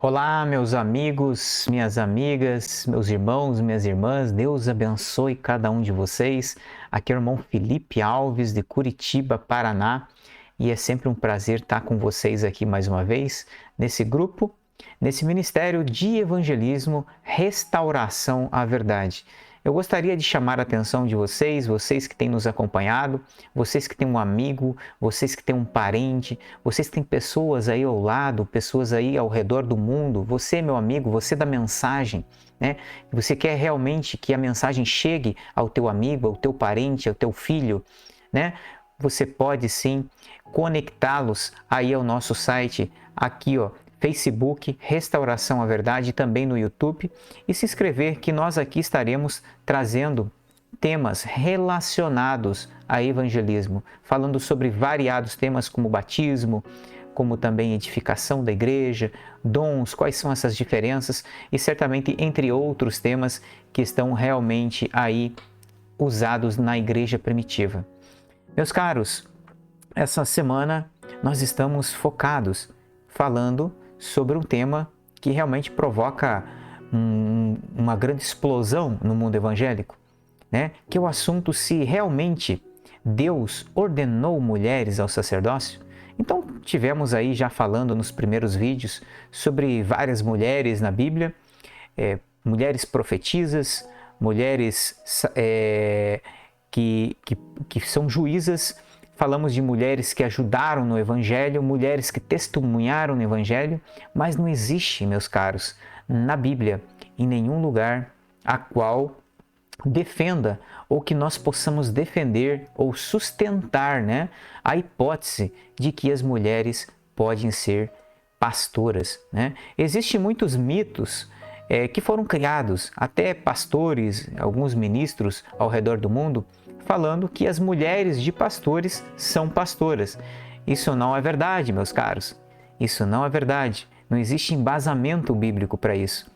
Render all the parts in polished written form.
Olá, meus amigos, minhas amigas, meus irmãos, minhas irmãs, Deus abençoe cada um de vocês. Aqui é o irmão Felipe Alves, de Curitiba, Paraná, e é sempre um prazer estar com vocês aqui mais uma vez, nesse grupo, nesse ministério de evangelismo, restauração à verdade. Eu gostaria de chamar a atenção de vocês, vocês que têm nos acompanhado, vocês que têm um amigo, vocês que têm um parente, vocês que têm pessoas aí ao lado, pessoas aí ao redor do mundo, você, meu amigo, você da mensagem, né? Você quer realmente que a mensagem chegue ao teu amigo, ao teu parente, ao teu filho, né? Você pode sim conectá-los aí ao nosso site, aqui ó, Facebook, Restauração à Verdade, também no YouTube, e se inscrever que nós aqui estaremos trazendo temas relacionados a evangelismo, falando sobre variados temas como batismo, como também edificação da igreja, dons, quais são essas diferenças e certamente entre outros temas que estão realmente aí usados na igreja primitiva. Meus caros, essa semana nós estamos focados falando sobre um tema que realmente provoca uma grande explosão no mundo evangélico, né? Que é o assunto se realmente Deus ordenou mulheres ao sacerdócio. Então, tivemos aí já falando nos primeiros vídeos sobre várias mulheres na Bíblia, mulheres profetisas, mulheres que são juízas. Falamos de mulheres que ajudaram no Evangelho, mulheres que testemunharam no Evangelho, mas não existe, meus caros, na Bíblia, em nenhum lugar a qual defenda ou que nós possamos defender ou sustentar, né, a hipótese de que as mulheres podem ser pastoras, né? Existem muitos mitos que foram criados, até pastores, alguns ministros ao redor do mundo, falando que as mulheres de pastores são pastoras. Isso não é verdade, meus caros. Isso não é verdade. Não existe embasamento bíblico para isso.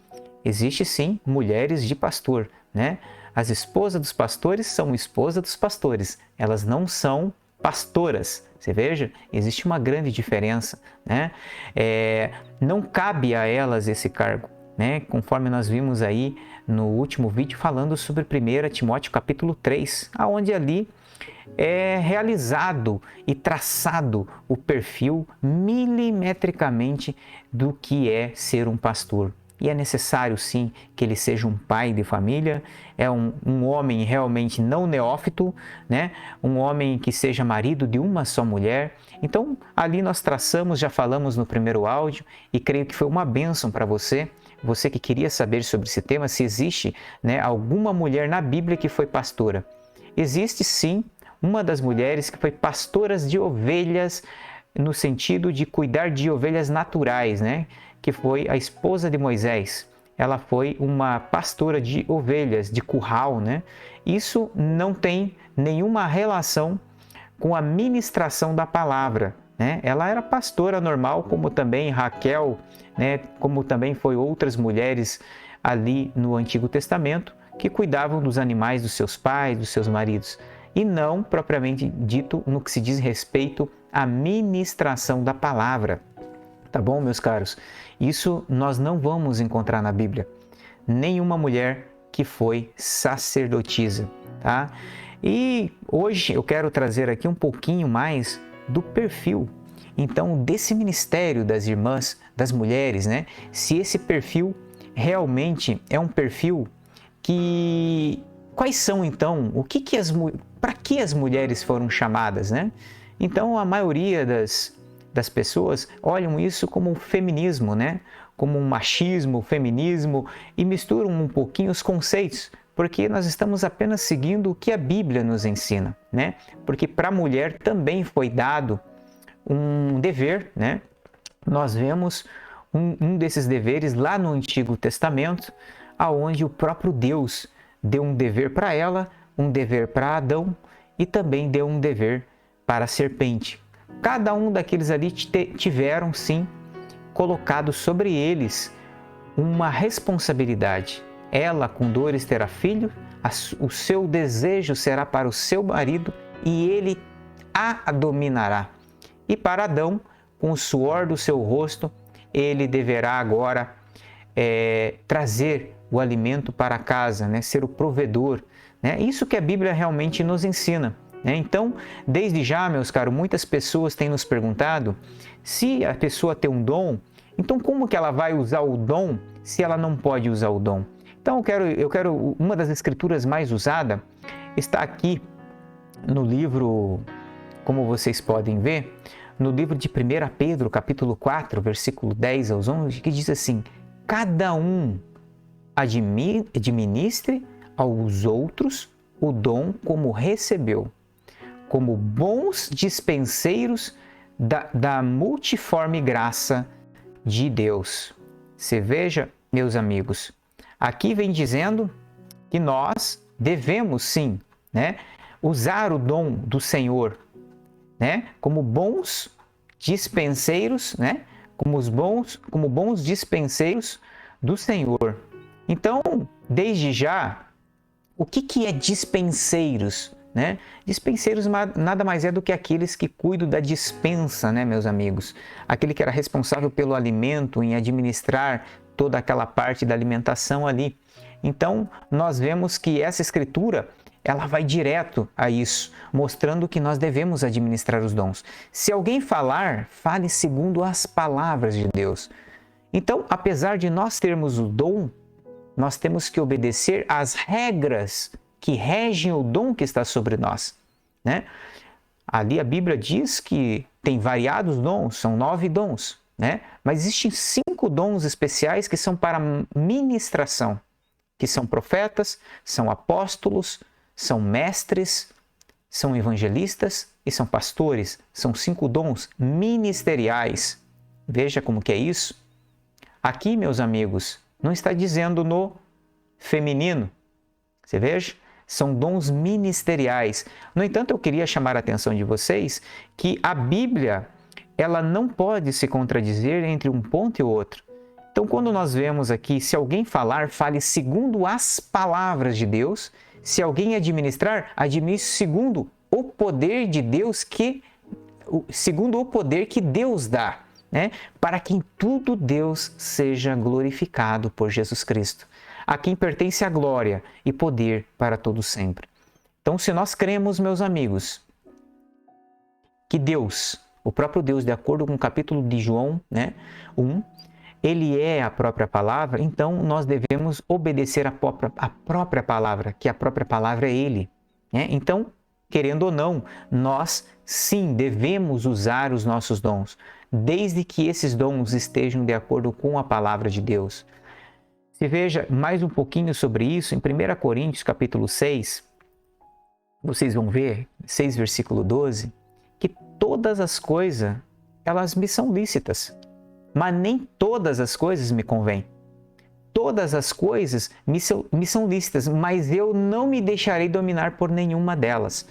Existe sim mulheres de pastor, né? As esposas dos pastores são esposas dos pastores. Elas não são pastoras. Você veja, existe uma grande diferença, né? Não cabe a elas esse cargo, né? Conforme nós vimos aí no último vídeo falando sobre 1 Timóteo capítulo 3, onde ali é realizado e traçado o perfil milimetricamente do que é ser um pastor. E é necessário sim que ele seja um pai de família, é um homem realmente não neófito, né? Um homem que seja marido de uma só mulher. Então ali nós traçamos, já falamos no primeiro áudio e creio que foi uma bênção para você. Você que queria saber sobre esse tema, se existe, né, alguma mulher na Bíblia que foi pastora. Existe sim uma das mulheres que foi pastoras de ovelhas, no sentido de cuidar de ovelhas naturais, né? Que foi a esposa de Moisés. Ela foi uma pastora de ovelhas, de curral, né? Isso não tem nenhuma relação com a ministração da palavra, né? Ela era pastora normal, como também Raquel, né? Como também foi outras mulheres ali no Antigo Testamento, que cuidavam dos animais dos seus pais, dos seus maridos, e não propriamente dito no que se diz respeito à ministração da palavra. Tá bom, meus caros? Isso nós não vamos encontrar na Bíblia. Nenhuma mulher que foi sacerdotisa, tá? E hoje eu quero trazer aqui um pouquinho mais do perfil, então, desse ministério das irmãs, das mulheres, né? Se esse perfil realmente é um perfil que... Quais são, então, para que as mulheres foram chamadas, né? Então, a maioria das pessoas olham isso como um feminismo, né? Como um machismo, feminismo, e misturam um pouquinho os conceitos, porque nós estamos apenas seguindo o que a Bíblia nos ensina, né? Porque para a mulher também foi dado um dever, né? Nós vemos um desses deveres lá no Antigo Testamento, aonde o próprio Deus deu um dever para ela, um dever para Adão e também deu um dever para a serpente. Cada um daqueles ali tiveram, sim, colocado sobre eles uma responsabilidade. Ela, com dores, terá filho, o seu desejo será para o seu marido e ele a dominará. E para Adão, com o suor do seu rosto, ele deverá agora trazer o alimento para casa, né? Ser o provedor. Né? Isso que a Bíblia realmente nos ensina. Né? Então, desde já, meus caros, muitas pessoas têm nos perguntado se a pessoa tem um dom, então como que ela vai usar o dom se ela não pode usar o dom? Então, uma das escrituras mais usadas está aqui no livro, como vocês podem ver, no livro de 1 Pedro, capítulo 4, versículo 10 aos 11, que diz assim: cada um administre aos outros o dom como recebeu, como bons dispenseiros da multiforme graça de Deus. Você veja, meus amigos, aqui vem dizendo que nós devemos sim, né, usar o dom do Senhor, né, como bons dispenseiros, né, como bons dispenseiros do Senhor. Então, desde já, o que é dispenseiros? Né? Dispenseiros nada mais é do que aqueles que cuidam da dispensa, né, meus amigos? Aquele que era responsável pelo alimento, em administrar toda aquela parte da alimentação ali. Então, nós vemos que essa escritura, ela vai direto a isso, mostrando que nós devemos administrar os dons. Se alguém falar, fale segundo as palavras de Deus. Então, apesar de nós termos o dom, nós temos que obedecer às regras que regem o dom que está sobre nós. Né? Ali a Bíblia diz que tem variados dons, são 9 dons, né? Mas existem 5 dons especiais que são para ministração, que são profetas, são apóstolos, são mestres, são evangelistas e são pastores. São 5 dons ministeriais. Veja como que é isso. Aqui, meus amigos, não está dizendo no feminino. Você veja? São dons ministeriais. No entanto, eu queria chamar a atenção de vocês que a Bíblia, ela não pode se contradizer entre um ponto e outro. Então, quando nós vemos aqui, se alguém falar, fale segundo as palavras de Deus. Se alguém administrar, administre segundo o poder de Deus segundo o poder que Deus dá. Né? Para que em tudo Deus seja glorificado por Jesus Cristo, a quem pertence a glória e poder para todo sempre. Então, se nós cremos, meus amigos, que Deus, o próprio Deus, de acordo com o capítulo de João, né, 1, ele é a própria palavra, então nós devemos obedecer a própria palavra, que a própria palavra é ele. Né? Então, querendo ou não, nós sim devemos usar os nossos dons, desde que esses dons estejam de acordo com a palavra de Deus. Se veja mais um pouquinho sobre isso em 1 Coríntios capítulo 6, vocês vão ver, 6 versículo 12, que todas as coisas, elas me são lícitas, mas nem todas as coisas me convêm. Todas as coisas me são lícitas, mas eu não me deixarei dominar por nenhuma delas.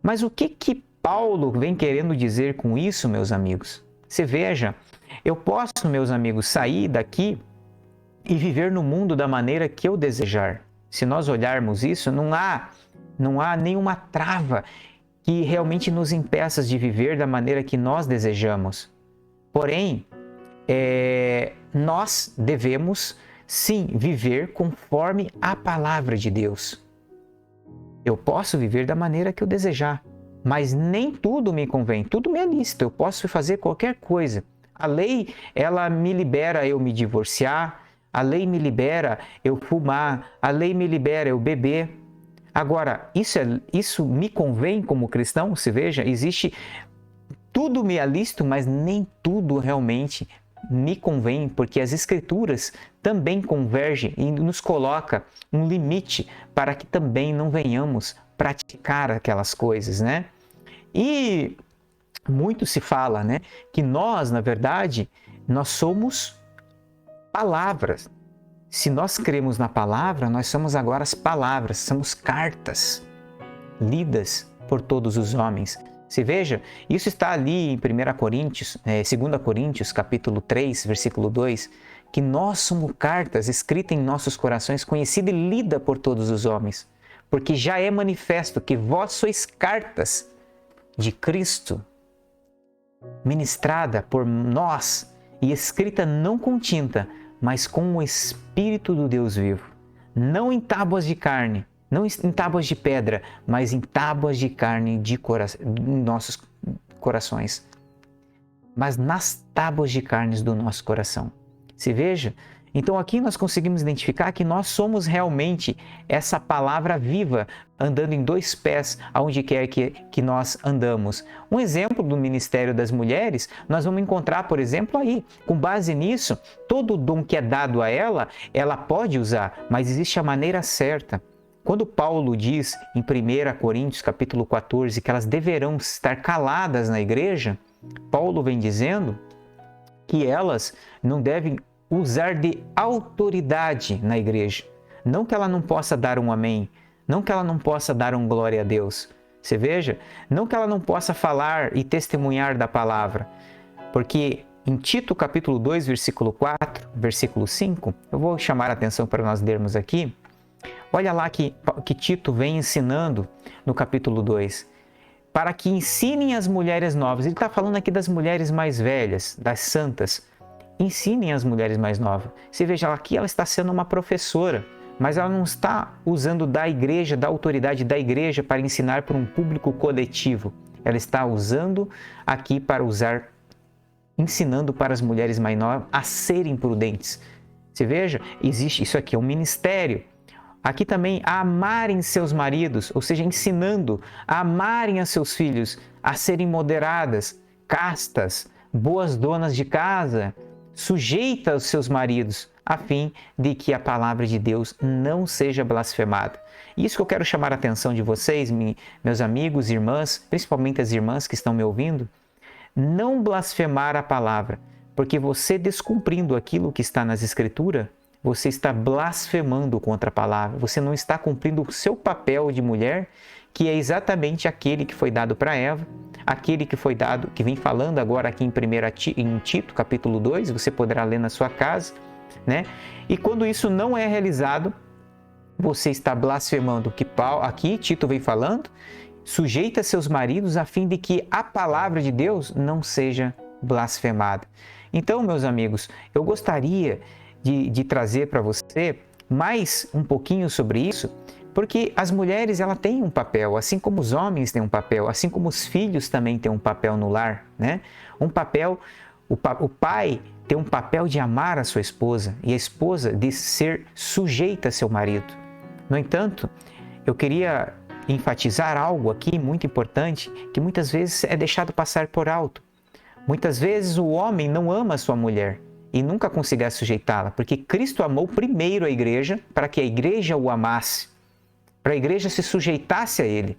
Mas o que Paulo vem querendo dizer com isso, meus amigos? Você veja, eu posso, meus amigos, sair daqui e viver no mundo da maneira que eu desejar. Se nós olharmos isso, não há nenhuma trava que realmente nos impeça de viver da maneira que nós desejamos. Porém, nós devemos, sim, viver conforme a palavra de Deus. Eu posso viver da maneira que eu desejar, mas nem tudo me convém, tudo me é lícito, eu posso fazer qualquer coisa. A lei, ela me libera eu me divorciar, a lei me libera eu fumar, a lei me libera eu beber. Agora, isso me convém como cristão? Se veja, tudo me é lícito, mas nem tudo realmente me convém, porque as Escrituras também convergem e nos coloca um limite para que também não venhamos praticar aquelas coisas, né? E muito se fala, né, que nós, na verdade, nós somos palavras. Se nós cremos na palavra, nós somos agora as palavras, somos cartas lidas por todos os homens. Se veja, isso está ali em 2 Coríntios, capítulo 3, versículo 2, que nós somos cartas escritas em nossos corações, conhecida e lida por todos os homens, porque já é manifesto que vós sois cartas de Cristo, ministrada por nós e escrita não com tinta, mas com o Espírito do Deus vivo. Não em tábuas de carne, não em tábuas de pedra, mas em tábuas de carne em nossos corações. Mas nas tábuas de carnes do nosso coração. Se veja? Então aqui nós conseguimos identificar que nós somos realmente essa palavra viva, andando em dois pés aonde quer que nós andamos. Um exemplo do ministério das mulheres, nós vamos encontrar, por exemplo, aí. Com base nisso, todo o dom que é dado a ela, ela pode usar, mas existe a maneira certa. Quando Paulo diz em 1 Coríntios capítulo 14 que elas deverão estar caladas na igreja, Paulo vem dizendo que elas não devem usar de autoridade na igreja. Não que ela não possa dar um amém, não que ela não possa dar um glória a Deus. Você veja, não que ela não possa falar e testemunhar da palavra, porque em Tito capítulo 2, versículo 4, versículo 5, eu vou chamar a atenção para nós lermos aqui. Olha lá que Tito vem ensinando no capítulo 2. Para que ensinem as mulheres novas. Ele está falando aqui das mulheres mais velhas, das santas. Ensinem as mulheres mais novas. Você veja, aqui ela está sendo uma professora, mas ela não está usando da igreja, da autoridade da igreja para ensinar para um público coletivo. Ela está usando aqui para ensinando para as mulheres mais novas a serem prudentes. Você veja, existe isso aqui, é um ministério. Aqui também a amarem seus maridos, ou seja, ensinando a amarem a seus filhos, a serem moderadas, castas, boas donas de casa, sujeita aos seus maridos, a fim de que a palavra de Deus não seja blasfemada. Isso que eu quero chamar a atenção de vocês, meus amigos, irmãs, principalmente as irmãs que estão me ouvindo, não blasfemar a palavra, porque você descumprindo aquilo que está nas Escrituras, você está blasfemando contra a palavra, você não está cumprindo o seu papel de mulher, que é exatamente aquele que foi dado para Eva, aquele que foi dado, que vem falando agora aqui em Tito, capítulo 2, você poderá ler na sua casa, né? E quando isso não é realizado, você está blasfemando, que aqui Tito vem falando, sujeita seus maridos a fim de que a palavra de Deus não seja blasfemada. Então, meus amigos, eu gostaria de trazer para você mais um pouquinho sobre isso, porque as mulheres ela têm um papel, assim como os homens têm um papel, assim como os filhos também têm um papel no lar, né? Um papel, o pai tem um papel de amar a sua esposa e a esposa de ser sujeita a seu marido. No entanto, eu queria enfatizar algo aqui muito importante, que muitas vezes é deixado passar por alto. Muitas vezes o homem não ama a sua mulher e nunca conseguirá sujeitá-la, porque Cristo amou primeiro a igreja para que a igreja o amasse, para a igreja se sujeitasse a ele.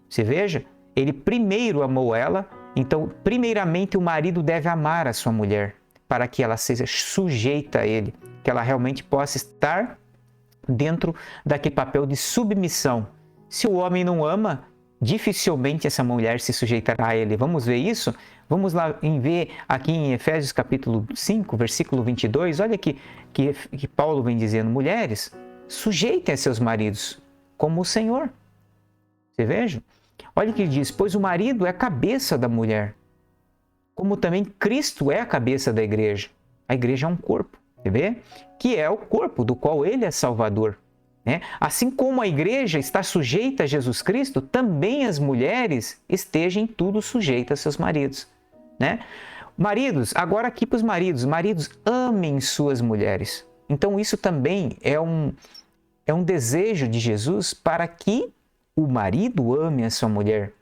Você veja, ele primeiro amou ela, então primeiramente o marido deve amar a sua mulher, para que ela seja sujeita a ele, que ela realmente possa estar dentro daquele papel de submissão. Se o homem não ama, dificilmente essa mulher se sujeitará a ele. Vamos ver isso? Vamos lá ver aqui em Efésios capítulo 5, versículo 22, olha que Paulo vem dizendo: mulheres, sujeitem a seus maridos como o Senhor. Você veja? Olha o que ele diz: pois o marido é a cabeça da mulher, como também Cristo é a cabeça da igreja. A igreja é um corpo, você vê? Que é o corpo do qual ele é salvador. Né? Assim como a igreja está sujeita a Jesus Cristo, também as mulheres estejam em tudo sujeitas a seus maridos. Né? Maridos, agora aqui para os maridos amem suas mulheres. Então isso também é um desejo de Jesus para que o marido ame a sua mulher,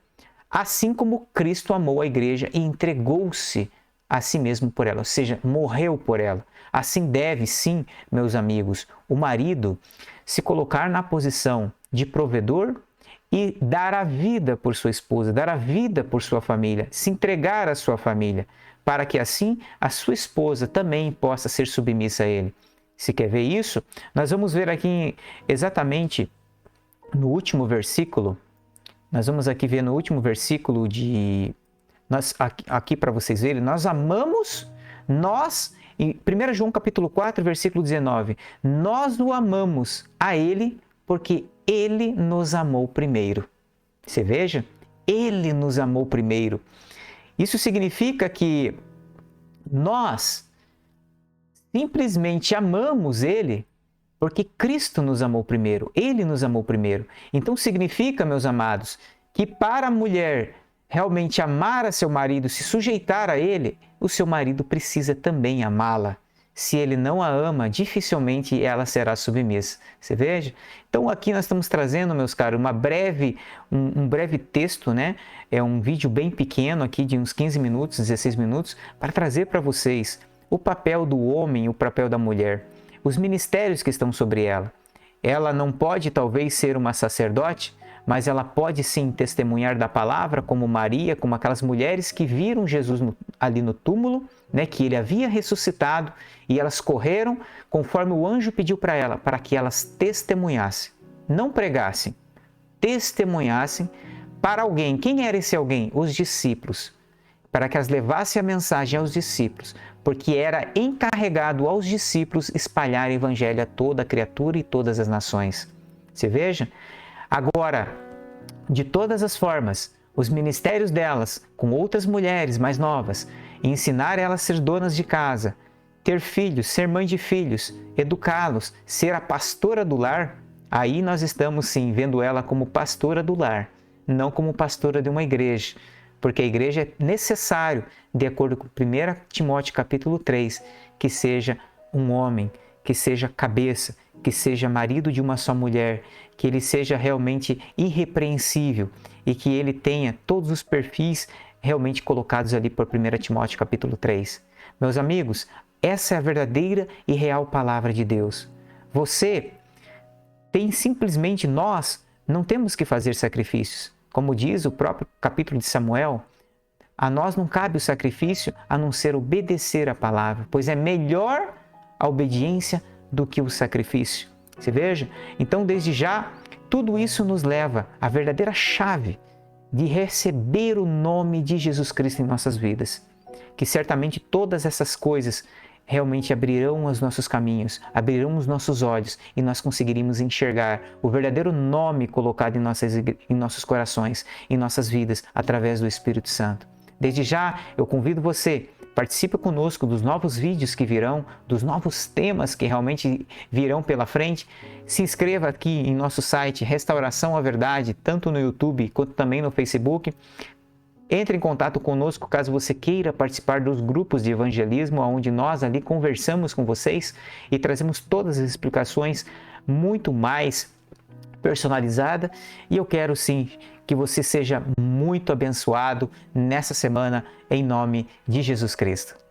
assim como Cristo amou a igreja e entregou-se a si mesmo por ela, ou seja, morreu por ela. Assim deve, sim, meus amigos, o marido se colocar na posição de provedor e dar a vida por sua esposa, dar a vida por sua família, se entregar à sua família, para que assim a sua esposa também possa ser submissa a ele. Se quer ver isso, nós vamos ver aqui exatamente no último versículo, nós vamos aqui ver no último versículo aqui para vocês verem, nós amamos, em 1 João capítulo 4, versículo 19, nós o amamos a ele porque ele nos amou primeiro. Você veja, ele nos amou primeiro. Isso significa que nós simplesmente amamos Ele porque Cristo nos amou primeiro, Ele nos amou primeiro. Então significa, meus amados, que para a mulher realmente amar a seu marido, se sujeitar a ele, o seu marido precisa também amá-la. Se ele não a ama, dificilmente ela será submissa. Você veja? Então aqui nós estamos trazendo, meus caros, um breve texto, né? É um vídeo bem pequeno aqui de uns 15 minutos, 16 minutos, para trazer para vocês o papel do homem e o papel da mulher, os ministérios que estão sobre ela. Ela não pode talvez ser uma sacerdote, mas ela pode sim testemunhar da palavra, como Maria, como aquelas mulheres que viram Jesus ali no túmulo, né, que ele havia ressuscitado, e elas correram conforme o anjo pediu para ela, para que elas testemunhassem, não pregassem, testemunhassem para alguém. Quem era esse alguém? Os discípulos, para que elas levassem a mensagem aos discípulos, porque era encarregado aos discípulos espalhar o evangelho a toda criatura e todas as nações. Você veja? Agora, de todas as formas, os ministérios delas, com outras mulheres mais novas, ensinar elas a ser donas de casa, ter filhos, ser mãe de filhos, educá-los, ser a pastora do lar, aí nós estamos sim vendo ela como pastora do lar, não como pastora de uma igreja, porque a igreja é necessário, de acordo com 1 Timóteo capítulo 3, que seja um homem, que seja cabeça, que seja marido de uma só mulher, que ele seja realmente irrepreensível e que ele tenha todos os perfis realmente colocados ali por 1 Timóteo capítulo 3. Meus amigos, essa é a verdadeira e real palavra de Deus. Você tem simplesmente, nós não temos que fazer sacrifícios. Como diz o próprio capítulo de Samuel, a nós não cabe o sacrifício a não ser obedecer a palavra, pois é melhor a obediência do que o sacrifício. Você veja? Então, desde já, tudo isso nos leva à verdadeira chave de receber o nome de Jesus Cristo em nossas vidas. Que certamente todas essas coisas realmente abrirão os nossos caminhos, abrirão os nossos olhos e nós conseguiríamos enxergar o verdadeiro nome colocado em nossos corações, em nossas vidas, através do Espírito Santo. Desde já, eu convido você, participe conosco dos novos vídeos que virão, dos novos temas que realmente virão pela frente. Se inscreva aqui em nosso site Restauração à Verdade, tanto no YouTube quanto também no Facebook. Entre em contato conosco caso você queira participar dos grupos de evangelismo, onde nós ali conversamos com vocês e trazemos todas as explicações muito mais personalizada. E eu quero sim que você seja muito abençoado nessa semana, em nome de Jesus Cristo.